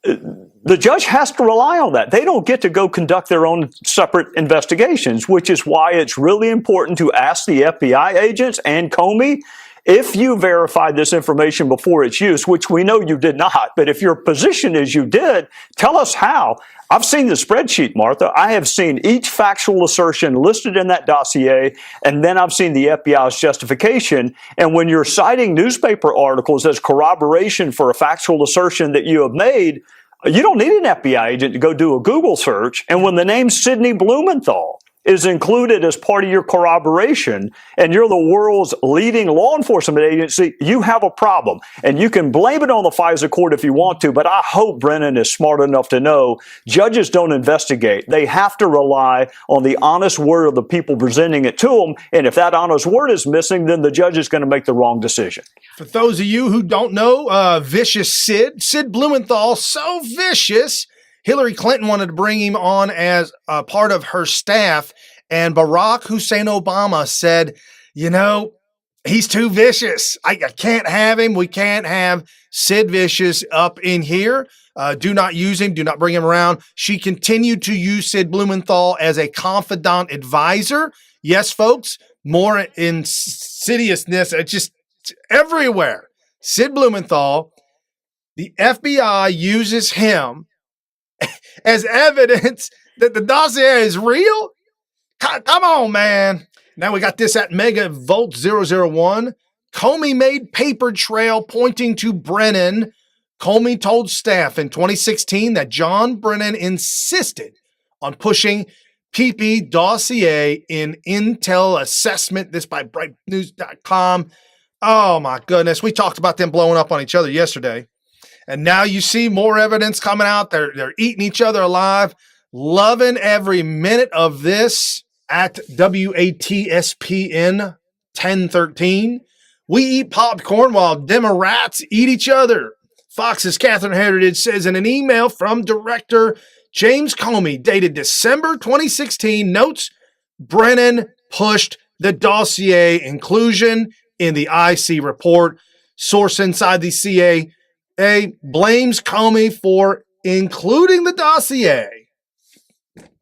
the judge has to rely on that. They don't get to go conduct their own separate investigations, which is why it's really important to ask the FBI agents and Comey, if you verified this information before its use, which we know you did not, but if your position is you did, tell us how. I've seen the spreadsheet, Martha. I have seen each factual assertion listed in that dossier, and then I've seen the FBI's justification. And when you're citing newspaper articles as corroboration for a factual assertion that you have made, you don't need an FBI agent to go do a Google search. And when the name Sidney Blumenthal is included as part of your corroboration, and you're the world's leading law enforcement agency, you have a problem. And you can blame it on the FISA court if you want to, but I hope Brennan is smart enough to know judges don't investigate. They have to rely on the honest word of the people presenting it to them, and if that honest word is missing, then the judge is going to make the wrong decision. For those of you who don't know, vicious Sid Blumenthal, so vicious, Hillary Clinton wanted to bring him on as a part of her staff, and Barack Hussein Obama said, you know, he's too vicious. I can't have him. We can't have Sid Vicious up in here. Do not use him. Do not bring him around. She continued to use Sid Blumenthal as a confidant advisor. Yes, folks, more insidiousness, just everywhere. Sid Blumenthal, the FBI uses him as evidence that the dossier is real? Come on, man. Now we got this at Megavolt 001. Comey made paper trail pointing to Brennan. Comey told staff in 2016 that John Brennan insisted on pushing PP dossier in Intel assessment. This by brightnews.com. Oh my goodness. We talked about them blowing up on each other yesterday. And now you see more evidence coming out. They're eating each other alive. Loving every minute of this at WATSPN 1013. We eat popcorn while Democrats eat each other. Fox's Catherine Heritage says in an email from Director James Comey dated December 2016, notes Brennan pushed the dossier inclusion in the IC report. Source inside the CIA blames Comey for including the dossier.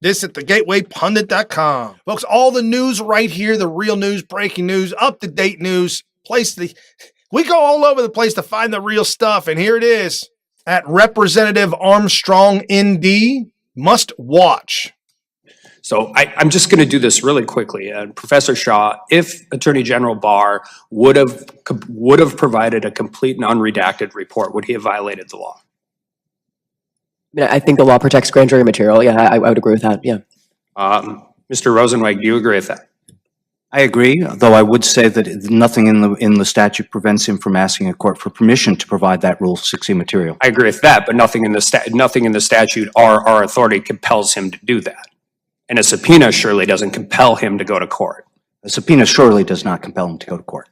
This at thegatewaypundit.com. Folks, all the news right here, the real news, breaking news, up-to-date news. We go all over the place to find the real stuff, and here it is. At Representative Armstrong, ND, must watch. So I'm just going to do this really quickly. Professor Shaw, if Attorney General Barr would have provided a complete and unredacted report, would he have violated the law? I think the law protects grand jury material. Yeah, I would agree with that. Yeah. Mr. Rosenweig, do you agree with that? I agree, though I would say that nothing in the statute prevents him from asking a court for permission to provide that Rule 60 material. I agree with that, but nothing in the statute or our authority compels him to do that. And a subpoena surely doesn't compel him to go to court. A subpoena surely does not compel him to go to court.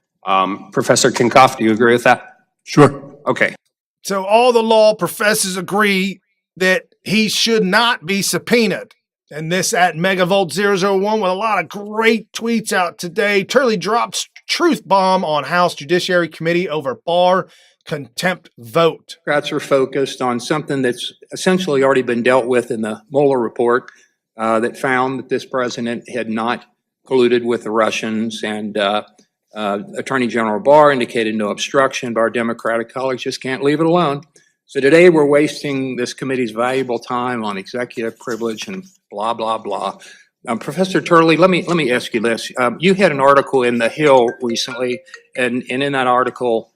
Professor Kinkoff, do you agree with that? Sure. Okay. So all the law professors agree that he should not be subpoenaed. And this at Megavolt001 with a lot of great tweets out today. Turley drops truth bomb on House Judiciary Committee over Barr contempt vote. Democrats are focused on something that's essentially already been dealt with in the Mueller report that found that this president had not colluded with the Russians, and Attorney General Barr indicated no obstruction, but our Democratic colleagues just can't leave it alone. So today we're wasting this committee's valuable time on executive privilege and blah, blah, blah. Professor Turley, let me ask you this. You had an article in The Hill recently, and in that article,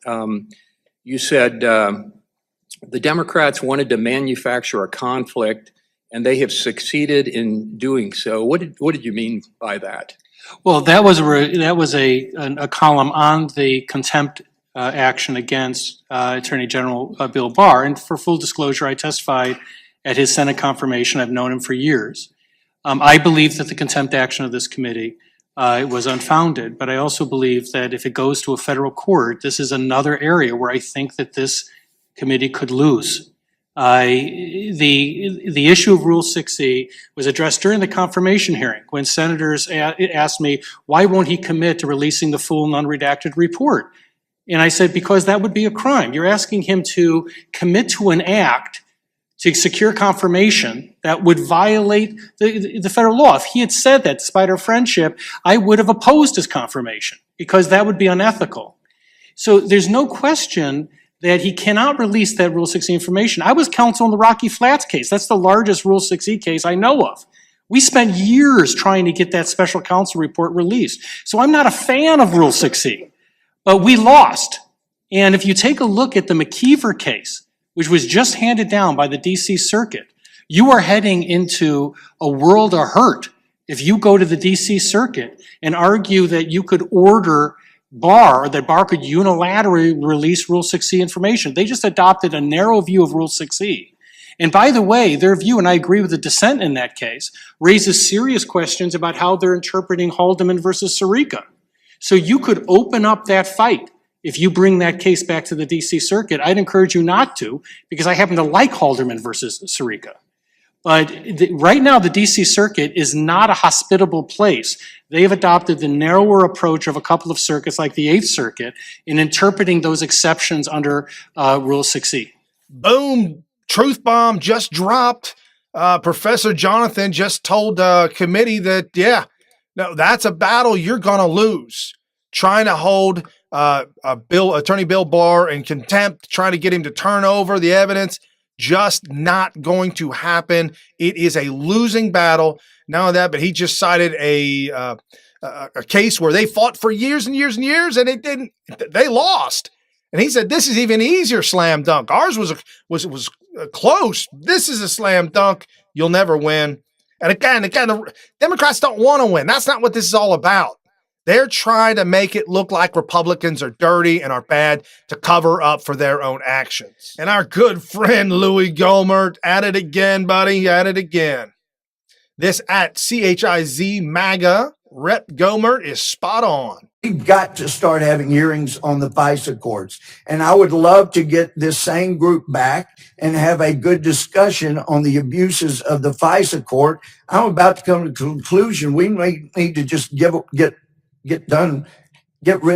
you said the Democrats wanted to manufacture a conflict, and they have succeeded in doing so. What did you mean by that? Well, that was a column on the contempt action against Attorney General Bill Barr. And for full disclosure, I testified at his Senate confirmation. I've known him for years. I believe that the contempt action of this committee was unfounded, but I also believe that if it goes to a federal court, this is another area where I think that this committee could lose. The issue of Rule 6E was addressed during the confirmation hearing when senators asked me, why won't he commit to releasing the full and unredacted report? And I said, because that would be a crime. You're asking him to commit to an act to secure confirmation that would violate the federal law. If he had said that, despite our friendship, I would have opposed his confirmation because that would be unethical. So there's no question that he cannot release that Rule 6E information. I was counsel in the Rocky Flats case. That's the largest Rule 6E case I know of. We spent years trying to get that special counsel report released. So I'm not a fan of Rule 6E, but we lost. And if you take a look at the McKeever case, which was just handed down by the DC Circuit, you are heading into a world of hurt if you go to the DC Circuit and argue that you could order Barr, that Barr could unilaterally release Rule 6E information. They just adopted a narrow view of Rule 6E. And by the way, their view, and I agree with the dissent in that case, raises serious questions about how they're interpreting Haldeman versus Sirica. So you could open up that fight if you bring that case back to the DC Circuit. I'd encourage you not to, because I happen to like Haldeman versus Sirica. But right now, the DC Circuit is not a hospitable place. They've adopted the narrower approach of a couple of circuits, like the 8th Circuit, in interpreting those exceptions under Rule 6E. Boom! Truth bomb just dropped. Professor Jonathan just told committee that, no, that's a battle you're going to lose. Trying to hold Attorney Bill Barr in contempt, trying to get him to turn over the evidence. Just not going to happen. It is a losing battle. Not only that, but he just cited a case where they fought for years and years and years, and they lost. And he said, this is even easier slam dunk. Ours was close. This is a slam dunk. You'll never win. And again, the Democrats don't want to win. That's not what this is all about. They're trying to make it look like Republicans are dirty and are bad to cover up for their own actions. And our good friend Louis Gohmert, at it again, buddy, at it again. This at CHIZ MAGA, Rep Gohmert is spot on. We've got to start having hearings on the FISA courts. And I would love to get this same group back and have a good discussion on the abuses of the FISA court. I'm about to come to the conclusion we may need to just get rid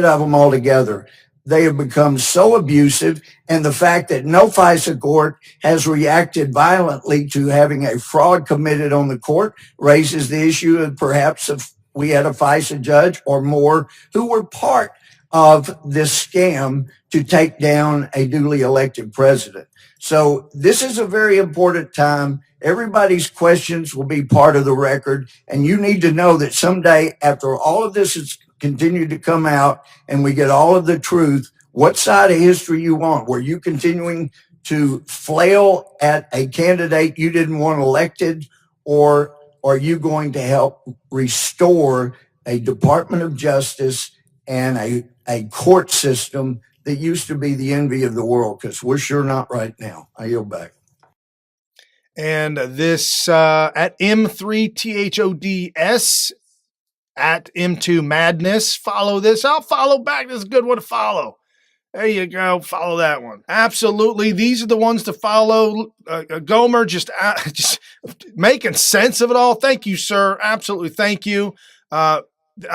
of them altogether. They have become so abusive, and the fact that no FISA court has reacted violently to having a fraud committed on the court raises the issue of perhaps if we had a FISA judge or more who were part of this scam to take down a duly elected president. So this is a very important time. Everybody's questions will be part of the record, and you need to know that someday, after all of this has continued to come out and we get all of the truth, what side of history you want. Were you continuing to flail at a candidate you didn't want elected, or are you going to help restore a Department of Justice and a court system that used to be the envy of the world? Because we're sure not right now. I yield back. And this at M3THODS at M2 Madness. Follow this. I'll follow back. This is a good one to follow. There you go. Follow that one. Absolutely. These are the ones to follow. Gomer just making sense of it all. Thank you, sir. Absolutely. Thank you. I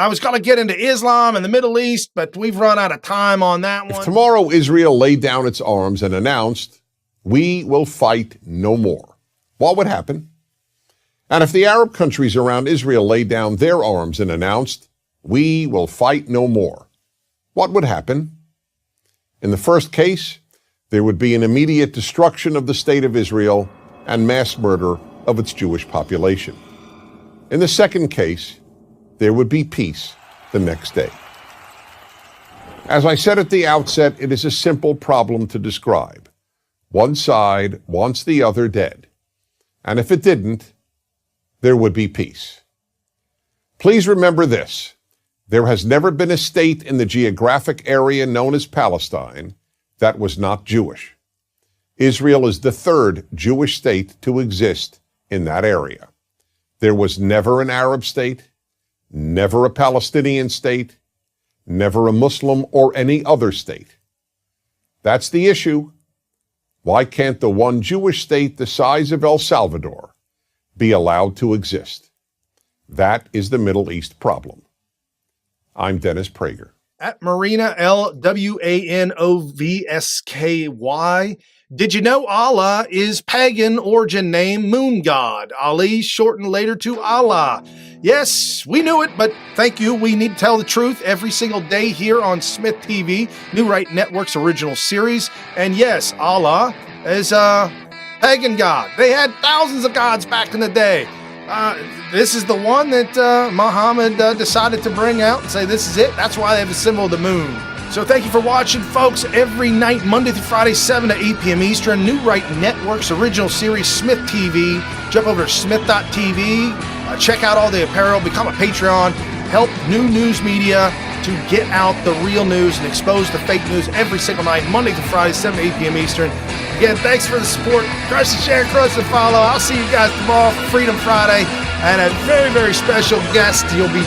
was going to get into Islam and the Middle East, but we've run out of time on that one. If tomorrow Israel laid down its arms and announced, we will fight no more, what would happen? And if the Arab countries around Israel laid down their arms and announced, we will fight no more, what would happen? In the first case, there would be an immediate destruction of the state of Israel and mass murder of its Jewish population. In the second case, there would be peace the next day. As I said at the outset, it is a simple problem to describe. One side wants the other dead. And if it didn't, there would be peace. Please remember this. There has never been a state in the geographic area known as Palestine that was not Jewish. Israel is the third Jewish state to exist in that area. There was never an Arab state, never a Palestinian state, never a Muslim or any other state. That's the issue. Why can't the one Jewish state the size of El Salvador be allowed to exist? That is the Middle East problem. I'm Dennis Prager. At Marina LWANOVSKY. Did you know Allah is pagan origin name moon god? Ali shortened later to Allah. Yes, we knew it, but thank you. We need to tell the truth every single day here on SmythTV, New Right Network's original series. And yes, Allah is a pagan god. They had thousands of gods back in the day. This is the one that Muhammad decided to bring out and say this is it. That's why they have the symbol of the moon. So thank you for watching, folks. Every night, Monday through Friday, 7 to 8 p.m. Eastern, New Right Network's original series, SmythTV. Jump over to smyth.tv. Check out all the apparel. Become a Patreon. Help new news media to get out the real news and expose the fake news every single night, Monday through Friday, 7 to 8 p.m. Eastern. Again, thanks for the support. Crush and share, crush and follow. I'll see you guys tomorrow for Freedom Friday. And a very, very special guest. You'll be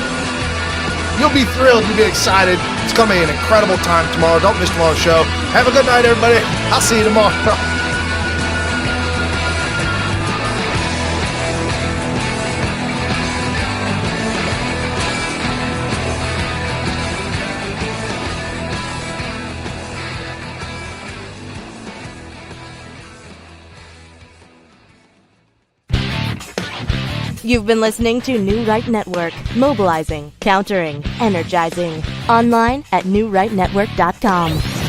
thrilled. You'll be excited. It's going to be an incredible time tomorrow. Don't miss tomorrow's show. Have a good night, everybody. I'll see you tomorrow. You've been listening to New Right Network, mobilizing, countering, energizing. Online at newrightnetwork.com.